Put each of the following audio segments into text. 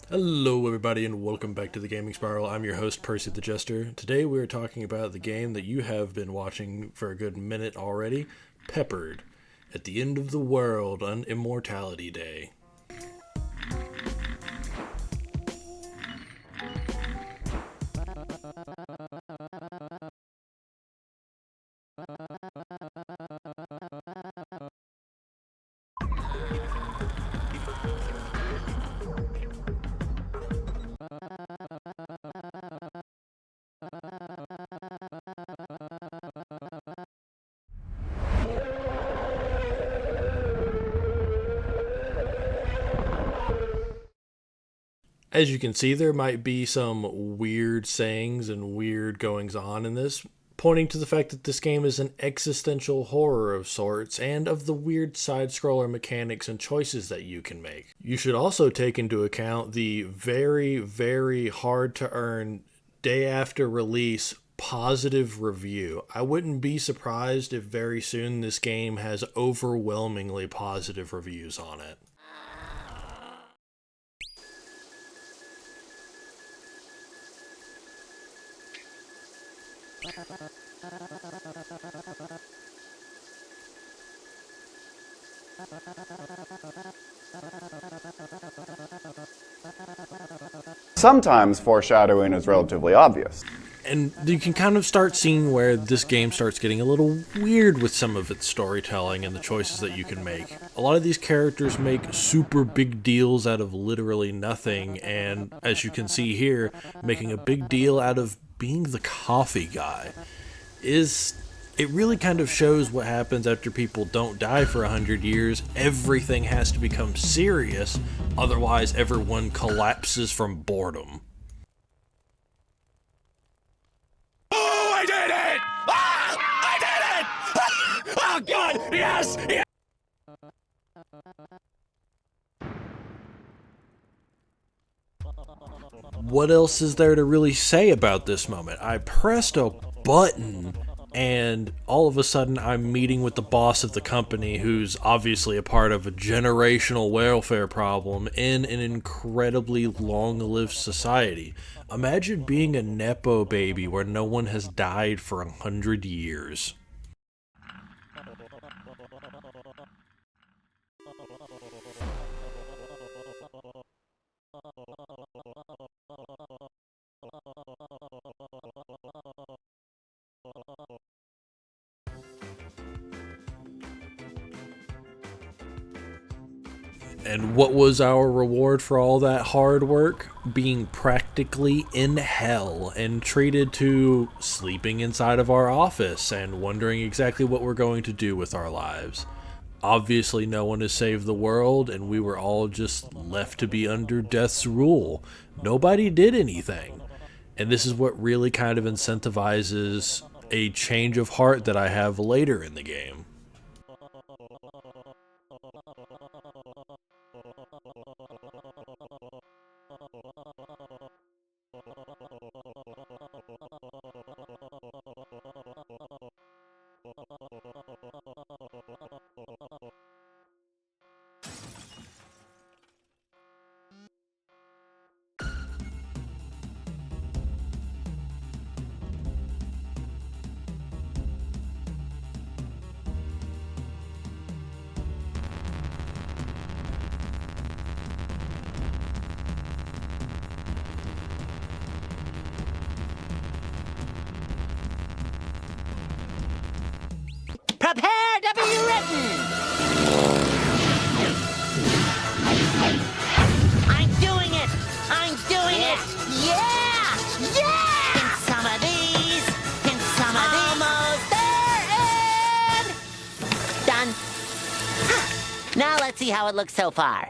Hello everybody and welcome back to the Gaming Spiral. I'm your host Percy the Jester. Today we are talking about the game that you have been watching for a good minute already, Peppered, at the end of the world on Immortality Day. As you can see, there might be some weird sayings and weird goings on in this, pointing to the fact that this game is an existential horror of sorts and of the weird side-scroller mechanics and choices that you can make. You should also take into account the very, very hard to earn day after release positive review. I wouldn't be surprised if very soon this game has overwhelmingly positive reviews on it. Sometimes foreshadowing is relatively obvious. And you can kind of start seeing where this game starts getting a little weird with some of its storytelling and the choices that you can make. A lot of these characters make super big deals out of literally nothing, and as you can see here, making a big deal out of being the coffee guy. It really kind of shows what happens after people don't die for 100 years. Everything has to become serious, otherwise everyone collapses from boredom. Oh, I did it! Ah! I did it! Oh, God! Yes! Yes! What else is there to really say about this moment? I pressed a button and all of a sudden I'm meeting with the boss of the company, who's obviously a part of a generational welfare problem in an incredibly long-lived society. Imagine being a Nepo baby where no one has died for 100 years. And what was our reward for all that hard work? Being practically in hell and treated to sleeping inside of our office and wondering exactly what we're going to do with our lives. Obviously, no one has saved the world, and we were all just left to be under death's rule. Nobody did anything. And this is what really kind of incentivizes a change of heart that I have later in the game. Prepare to be written! I'm doing it! I'm doing it! Yeah! Yeah! In some of these, in some of these. Almost there, and done. Now let's see how it looks so far.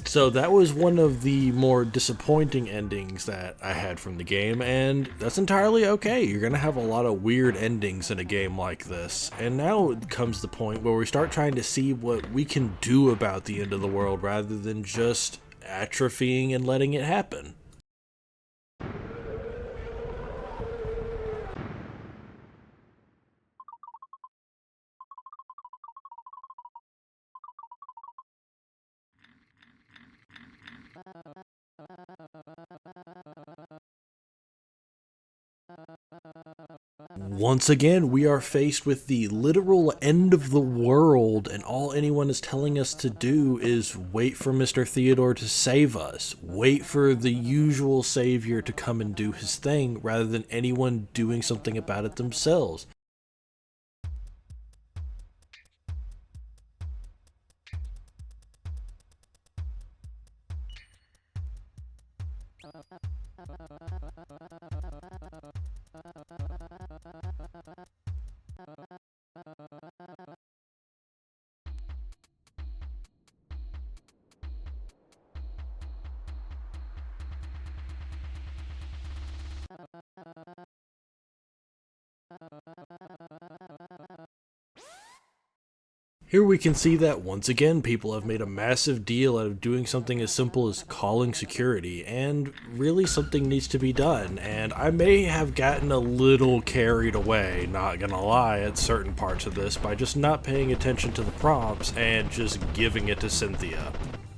So that was one of the more disappointing endings that I had from the game, and that's entirely okay. You're gonna have a lot of weird endings in a game like this. And now comes the point where we start trying to see what we can do about the end of the world rather than just atrophying and letting it happen. Once again, we are faced with the literal end of the world, and all anyone is telling us to do is wait for Mr. Theodore to save us. Wait for the usual savior to come and do his thing, rather than anyone doing something about it themselves. Here we can see that once again people have made a massive deal out of doing something as simple as calling security, and really something needs to be done, and I may have gotten a little carried away, not gonna lie, at certain parts of this by just not paying attention to the prompts and just giving it to Cynthia.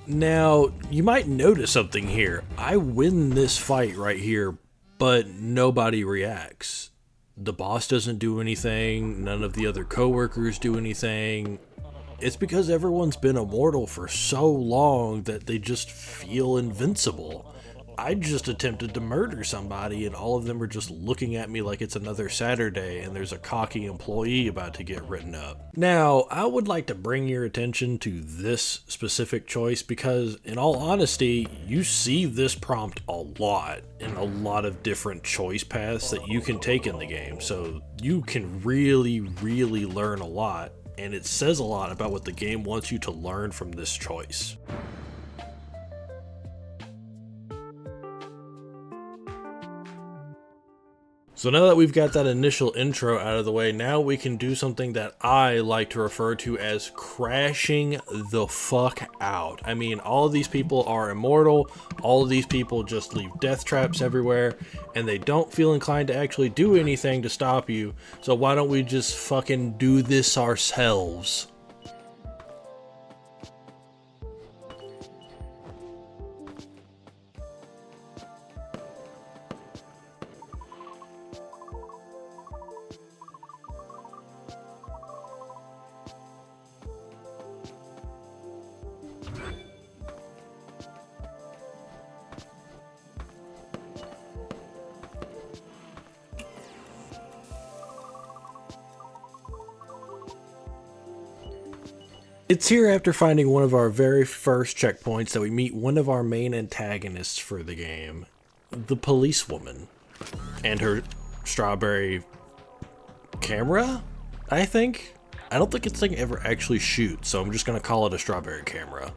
Now, you might notice something here. I win this fight right here, but nobody reacts. The boss doesn't do anything, none of the other coworkers do anything. It's because everyone's been immortal for so long that they just feel invincible. I just attempted to murder somebody and all of them are just looking at me like it's another Saturday and there's a cocky employee about to get written up. Now, I would like to bring your attention to this specific choice because, in all honesty, you see this prompt a lot in a lot of different choice paths that you can take in the game, so you can really learn a lot, and it says a lot about what the game wants you to learn from this choice. So now that we've got that initial intro out of the way, now we can do something that I like to refer to as crashing the fuck out. I mean, all of these people are immortal, all of these people just leave death traps everywhere, and they don't feel inclined to actually do anything to stop you, so why don't we just fucking do this ourselves? It's here after finding one of our very first checkpoints that we meet one of our main antagonists for the game, the policewoman, and her strawberry camera, I think? I don't think this thing ever actually shoots, so I'm just gonna call it a strawberry camera.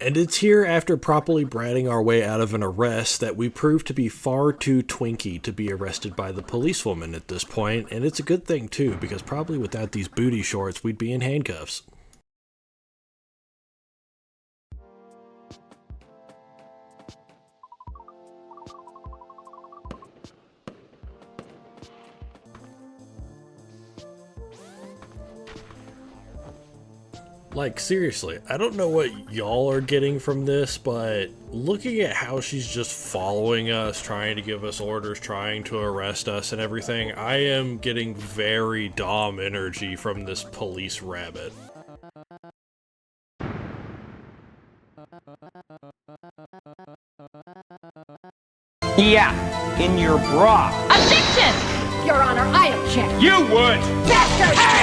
And it's here after properly bratting our way out of an arrest that we prove to be far too twinky to be arrested by the policewoman at this point, and it's a good thing too, because probably without these booty shorts we'd be in handcuffs. Like, seriously, I don't know what y'all are getting from this, but looking at how she's just following us, trying to give us orders, trying to arrest us and everything, I am getting very Dom energy from this police rabbit. Yeah, in your bra. Objection! Your Honor, I object. You would! Bastard!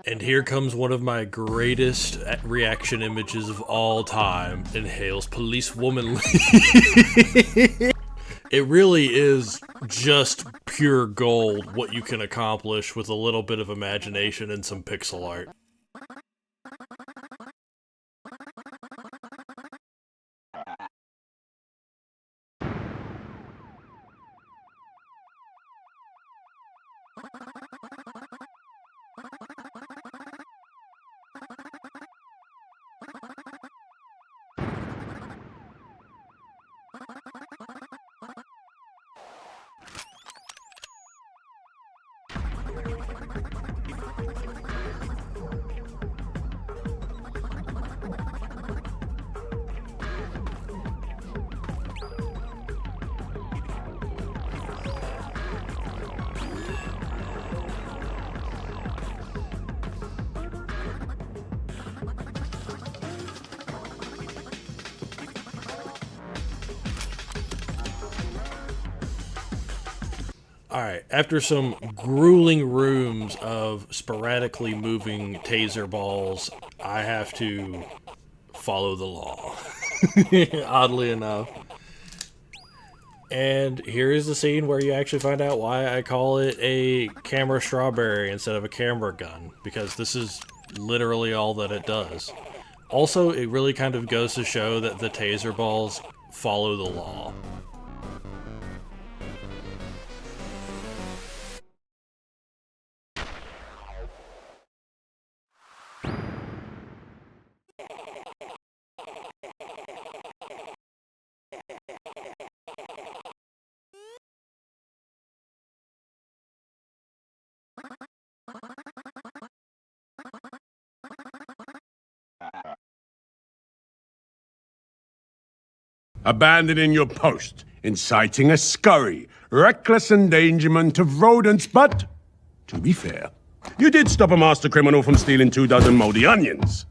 And here comes one of my greatest reaction images of all time. Inhales policewoman. It really is just pure gold what you can accomplish with a little bit of imagination and some pixel art. Alright, after some grueling rooms of sporadically moving taser balls, I have to follow the law. Oddly enough. And here is the scene where you actually find out why I call it a camera strawberry instead of a camera gun, because this is literally all that it does. Also, it really kind of goes to show that the taser balls follow the law. Abandoning your post, inciting a scurry, reckless endangerment of rodents, but, to be fair, you did stop a master criminal from stealing 24 moldy onions.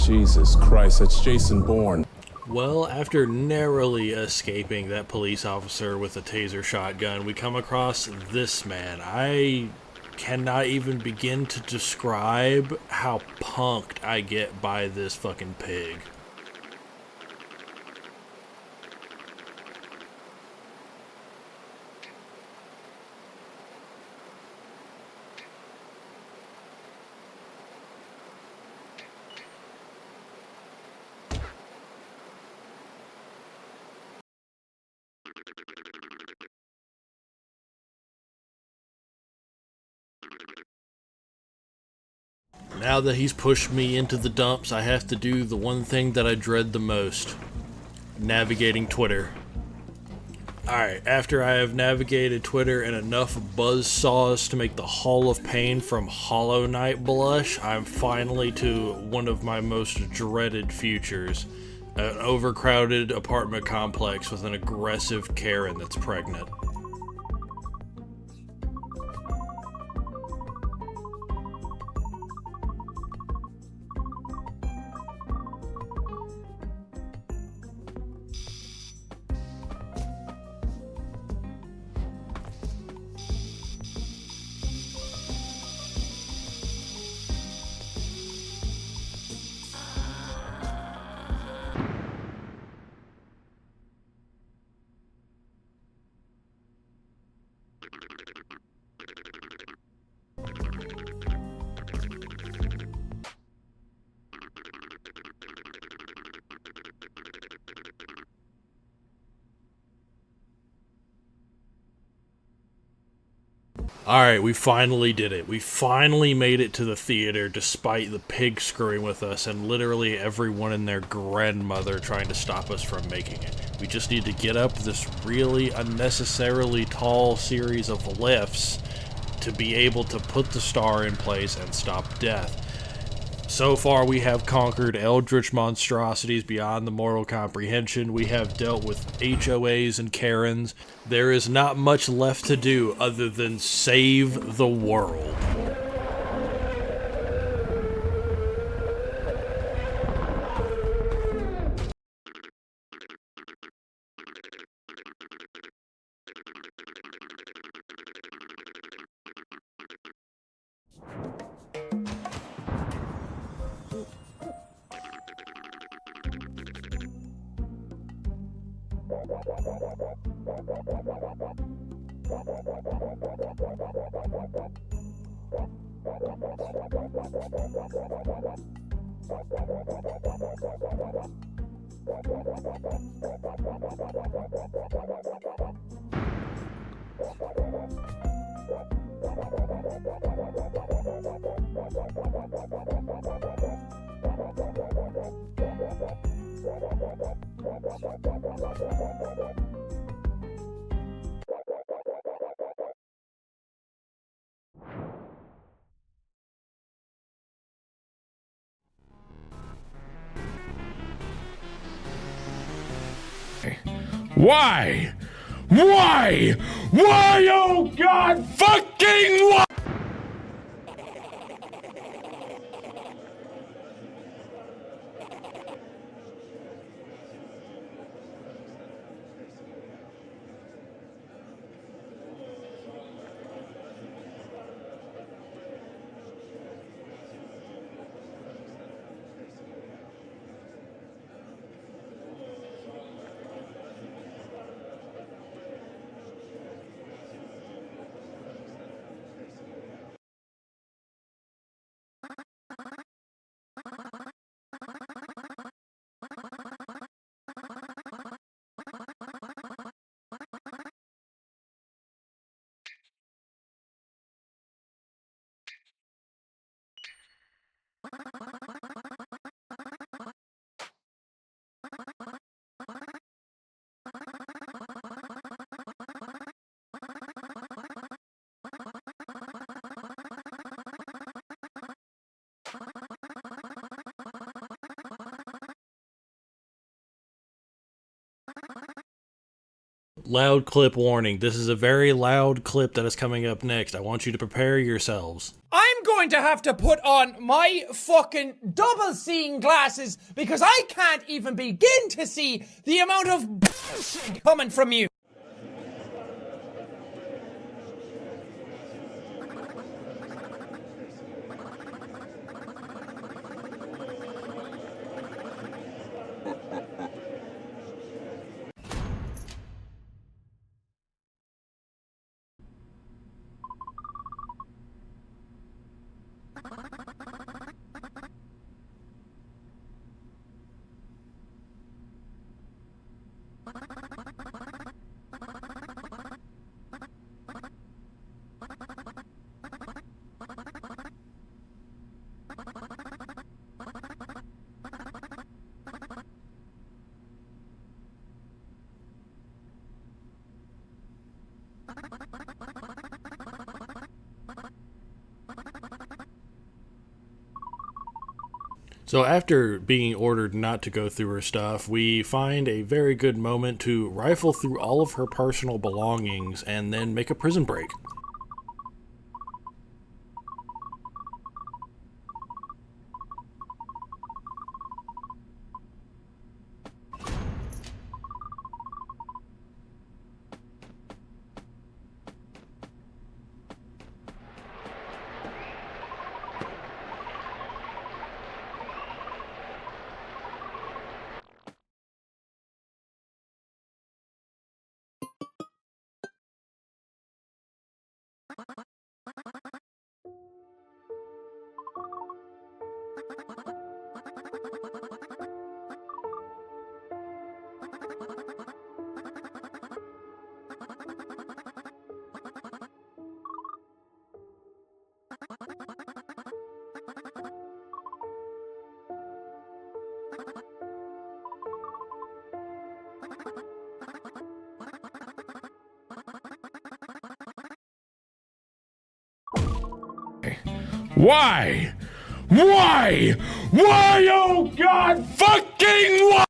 Jesus Christ, that's Jason Bourne. Well, after narrowly escaping that police officer with a taser shotgun, we come across this man. I cannot even begin to describe how punked I get by this fucking pig. Now that he's pushed me into the dumps, I have to do the one thing that I dread the most. Navigating Twitter. Alright, after I have navigated Twitter and enough buzzsaws to make the Hall of Pain from Hollow Knight blush, I'm finally to one of my most dreaded futures. An overcrowded apartment complex with an aggressive Karen that's pregnant. Alright, we finally did it. We finally made it to the theater despite the pig screwing with us and literally everyone and their grandmother trying to stop us from making it. We just need to get up this really unnecessarily tall series of lifts to be able to put the star in place and stop death. So far, we have conquered eldritch monstrosities beyond the mortal comprehension. We have dealt with HOAs and Karens. There is not much left to do other than save the world. Why? Why? Why, oh God, fucking why? Loud clip warning. This is a very loud clip that is coming up next. I want you to prepare yourselves. I'm going going to have to put on my fucking double seeing glasses because I can't even begin to see the amount of bullshit coming from you. So after being ordered not to go through her stuff, we find a very good moment to rifle through all of her personal belongings and then make a prison break. Why? Why? Why, oh God, fucking why?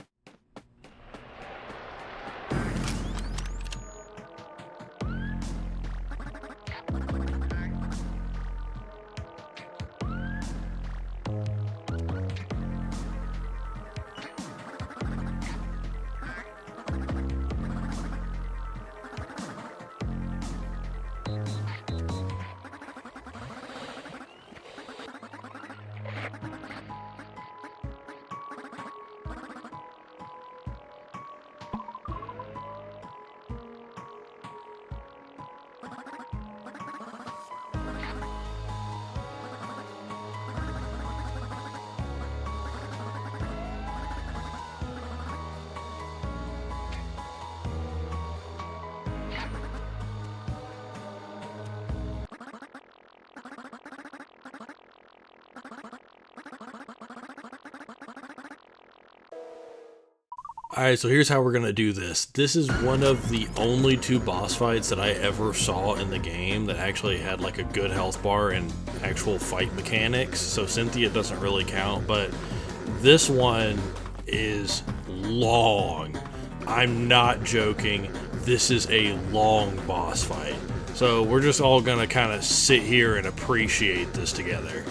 Alright, so here's how we're gonna do this. This is one of the only 2 boss fights that I ever saw in the game that actually had like a good health bar and actual fight mechanics, so Cynthia doesn't really count, but this one is long. I'm not joking, this is a long boss fight. So we're just all gonna kind of sit here and appreciate this together.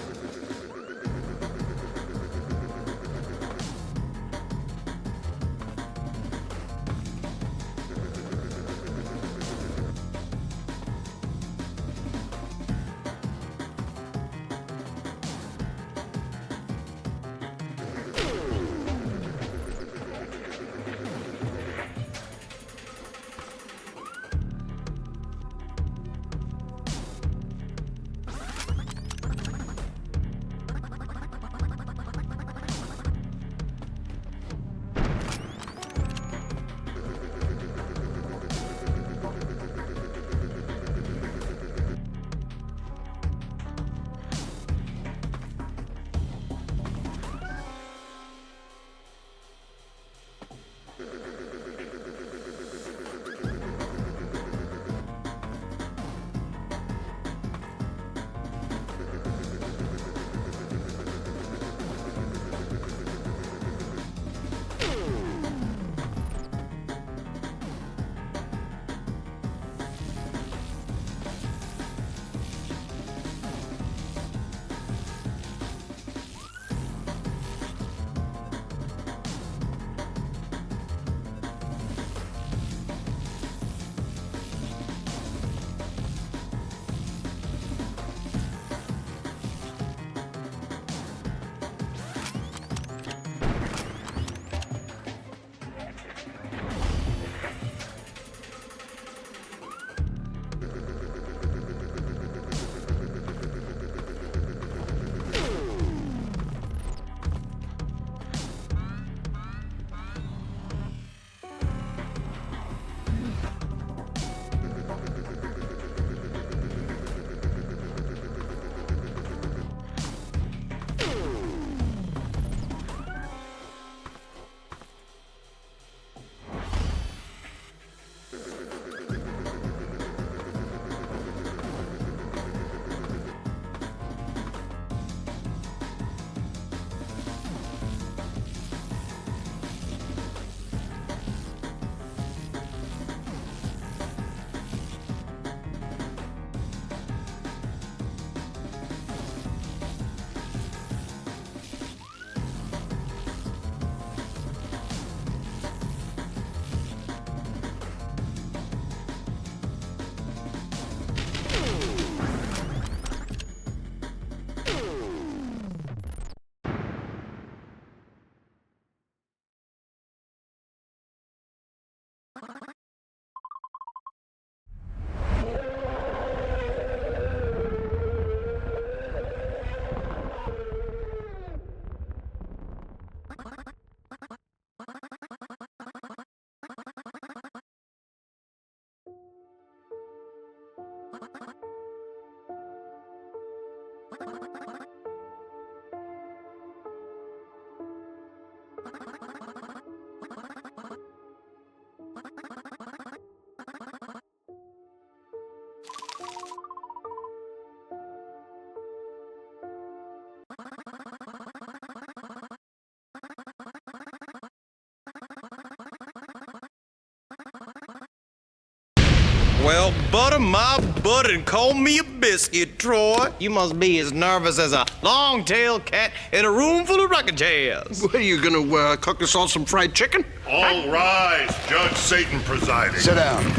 Well, butter my butt and call me a biscuit, Troy. You must be as nervous as a long-tailed cat in a room full of rocking chairs. What, are you gonna cook us all some fried chicken? All rise, Judge Satan presiding. Sit down.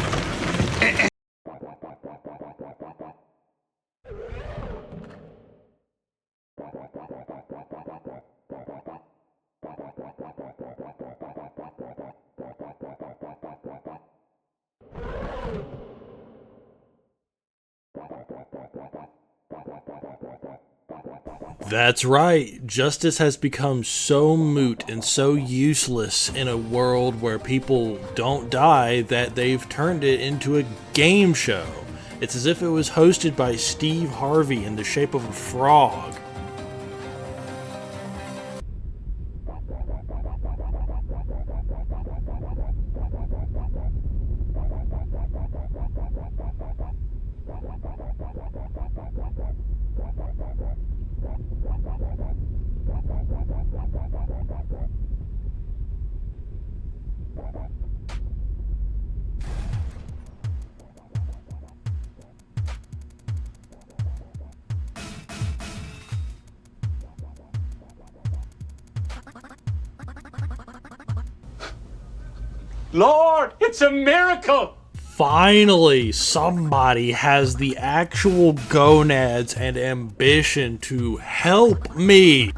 That's right, justice has become so moot and so useless in a world where people don't die that they've turned it into a game show. It's as if it was hosted by Steve Harvey in the shape of a frog. Lord, it's a miracle! Finally, somebody has the actual gonads and ambition to help me.